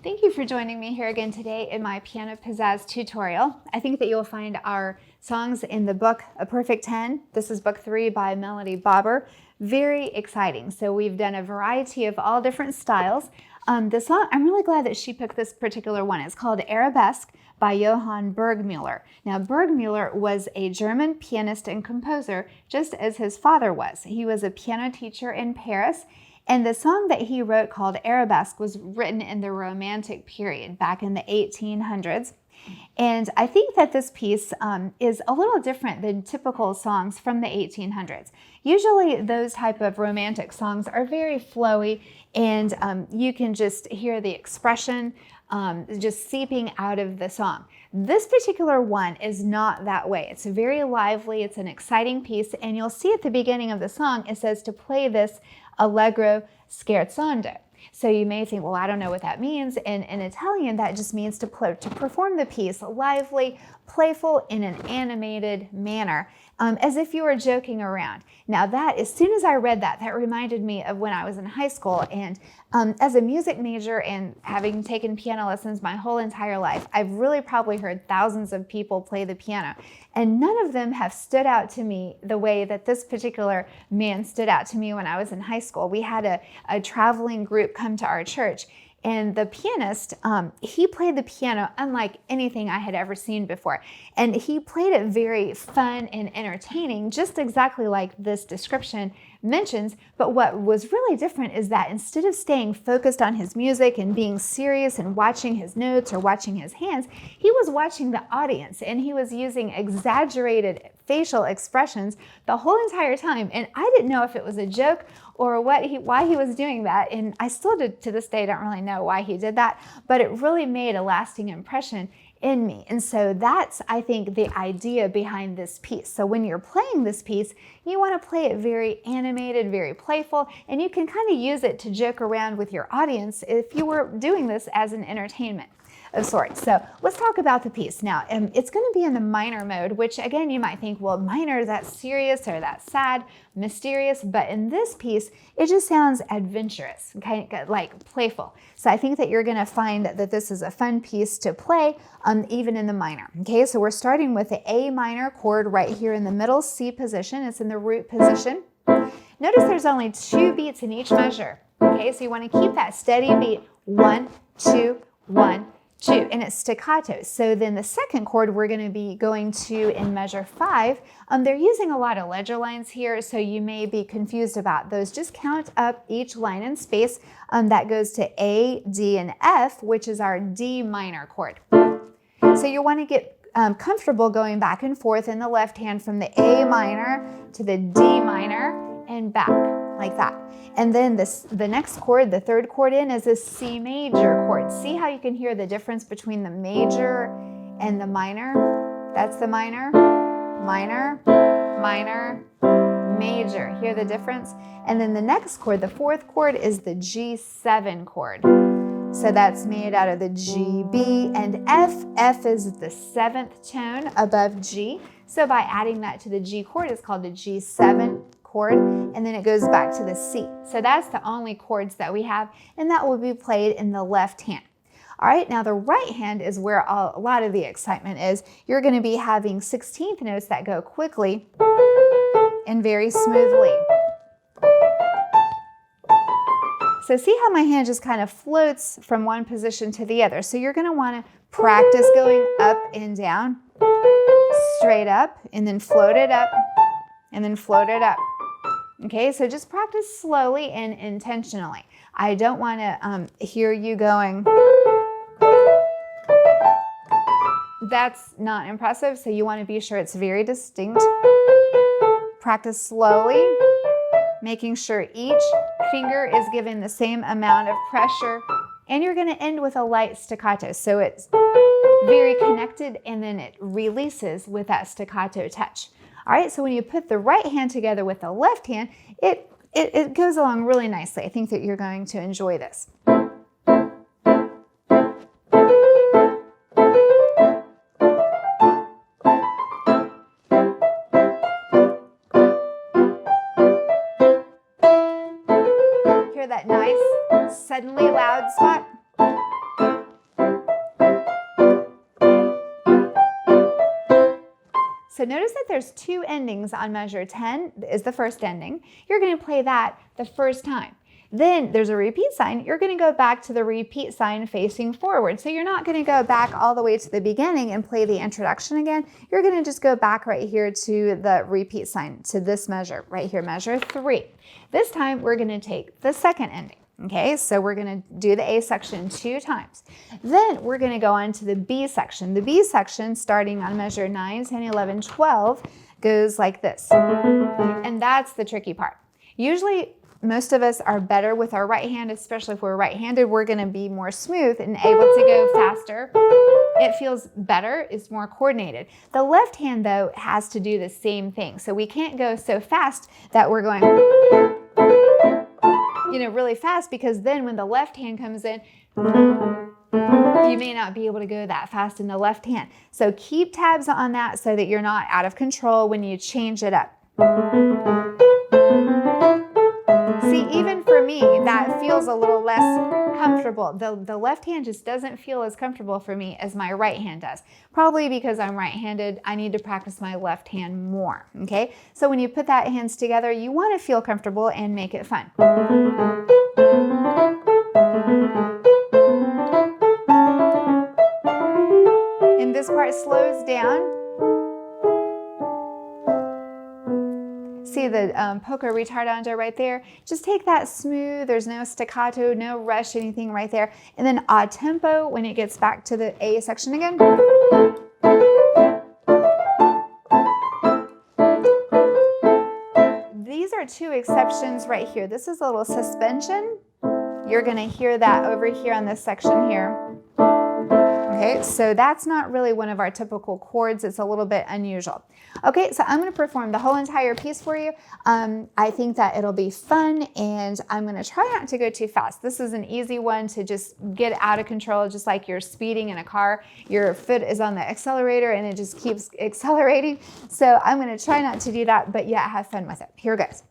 Thank you for joining me here again today in my Piano Pizzazz tutorial. I think that you'll find our songs in the book A Perfect 10. This is book 3 by Melody Bobber. Very exciting. So we've done a variety of all different styles. The song, I'm really glad that she picked this particular one. It's called Arabesque by Johann Burgmuller. Now, Burgmuller was a German pianist and composer, just as his father was. He was a piano teacher in Paris. And the song that he wrote called Arabesque was written in the Romantic period back in the 1800s. And I think that this piece is a little different than typical songs from the 1800s. Usually those type of romantic songs are very flowy, and you can just hear the expression just seeping out of the song. This particular one is not that way. It's very lively, it's an exciting piece, and you'll see at the beginning of the song it says to play this allegro scherzando. So you may think, well, I don't know what that means. In Italian, that just means to perform the piece lively, playful, in an animated manner, as if you were joking around. Now that, as soon as I read that, that reminded me of when I was in high school. And as a music major and having taken piano lessons my whole entire life, I've really probably heard thousands of people play the piano. And none of them have stood out to me the way that this particular man stood out to me when I was in high school. We had a traveling group come to our church, and the pianist, he played the piano unlike anything I had ever seen before. And he played it very fun and entertaining, just exactly like this description mentions. But what was really different is that instead of staying focused on his music and being serious and watching his notes or watching his hands, he was watching the audience, and he was using exaggerated facial expressions the whole entire time. And I didn't know if it was a joke or why he was doing that. And I still to this day don't really know why he did that, but it really made a lasting impression in me. And so that's, I think, the idea behind this piece. So when you're playing this piece, you want to play it very animated, very playful, and you can kind of use it to joke around with your audience if you were doing this as an entertainment of sorts. So let's talk about the piece. Now, it's going to be in the minor mode, which again, you might think, well, minor, that's serious or that's sad, mysterious, but in this piece, it just sounds adventurous, okay, like playful. So I think that you're going to find that this is a fun piece to play, even in the minor. Okay, so we're starting with the A minor chord right here in the middle C position. It's in the root position. Notice there's only 2 beats in each measure. Okay, so you want to keep that steady beat, 1, 2, 1, 2, and it's staccato. So then the second chord we're going to be going to in measure 5. They're using a lot of ledger lines here, so you may be confused about those. Just count up each line in space. That goes to A, D, and F, which is our D minor chord. So you want to get comfortable going back and forth in the left hand from the A minor to the D minor and back, like that. And then the next chord, the third chord in, is a C major chord. See how you can hear the difference between the major and the minor? That's the minor, minor, minor, major. Hear the difference? And then the next chord, the fourth chord, is the G7 chord. So that's made out of the G, B, and F. F is the 7th tone above G. So by adding that to the G chord, it's called the G7 chord, and then it goes back to the C. So that's the only chords that we have, and that will be played in the left hand. All right, now the right hand is where a lot of the excitement is. You're going to be having 16th notes that go quickly and very smoothly. So see how my hand just kind of floats from one position to the other. So you're going to want to practice going up and down, straight up, and then float it up, and then float it up. Okay, so just practice slowly and intentionally. I don't want to hear you going. That's not impressive, so you want to be sure it's very distinct. Practice slowly, making sure each finger is given the same amount of pressure, and you're going to end with a light staccato. So it's very connected, and then it releases with that staccato touch. All right, so when you put the right hand together with the left hand, it goes along really nicely. I think that you're going to enjoy this. Hear that nice, suddenly loud spot? So notice that there's two endings on measure. 10 is the first ending. You're going to play that the first time. Then there's a repeat sign. You're going to go back to the repeat sign facing forward. So you're not going to go back all the way to the beginning and play the introduction again. You're going to just go back right here to the repeat sign, to this measure right here, measure 3. This time we're going to take the second ending. Okay, so we're going to do the A section 2 times. Then we're going to go on to the B section. The B section, starting on measure 9, 10, 11, 12, goes like this. And that's the tricky part. Usually, most of us are better with our right hand, especially if we're right-handed. We're going to be more smooth and able to go faster. It feels better, it's more coordinated. The left hand, though, has to do the same thing. So we can't go so fast that we're going, really fast, because then when the left hand comes in, you may not be able to go that fast in the left hand. So keep tabs on that so that you're not out of control when you change it up. See, even for me, that feels a little less comfortable. The left hand just doesn't feel as comfortable for me as my right hand does. Probably because I'm right-handed, I need to practice my left hand more, okay? So when you put that hands together, you want to feel comfortable and make it fun. And this part slows down. See the polka ritardando right there? Just take that smooth, there's no staccato, no rush, anything right there. And then a tempo when it gets back to the A section again. These are 2 exceptions right here. This is a little suspension. You're going to hear that over here on this section here. Okay, so that's not really one of our typical chords. It's a little bit unusual. Okay, so I'm going to perform the whole entire piece for you. I think that it'll be fun, and I'm going to try not to go too fast. This is an easy one to just get out of control, just like you're speeding in a car. Your foot is on the accelerator, and it just keeps accelerating. So I'm going to try not to do that, but yet have fun with it. Here goes.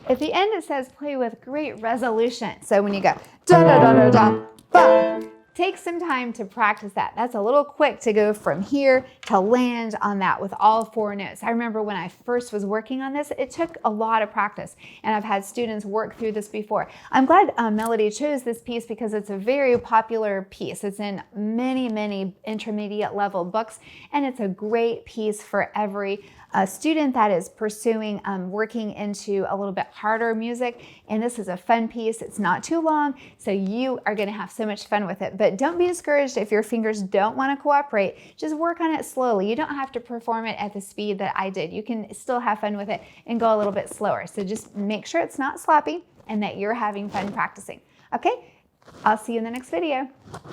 At the end it says play with great resolution. So when you go da da da da da, bum, take some time to practice that. That's a little quick to go from here to land on that with all 4 notes. I remember when I first was working on this, it took a lot of practice, and I've had students work through this before. I'm glad Melody chose this piece because it's a very popular piece. It's in many, many intermediate level books, and it's a great piece for every student that is pursuing working into a little bit harder music. And this is a fun piece. It's not too long, so you are going to have so much fun with it. But don't be discouraged if your fingers don't want to cooperate. Just work on it slowly. You don't have to perform it at the speed that I did. You can still have fun with it and go a little bit slower. So just make sure it's not sloppy and that you're having fun practicing. Okay, I'll see you in the next video.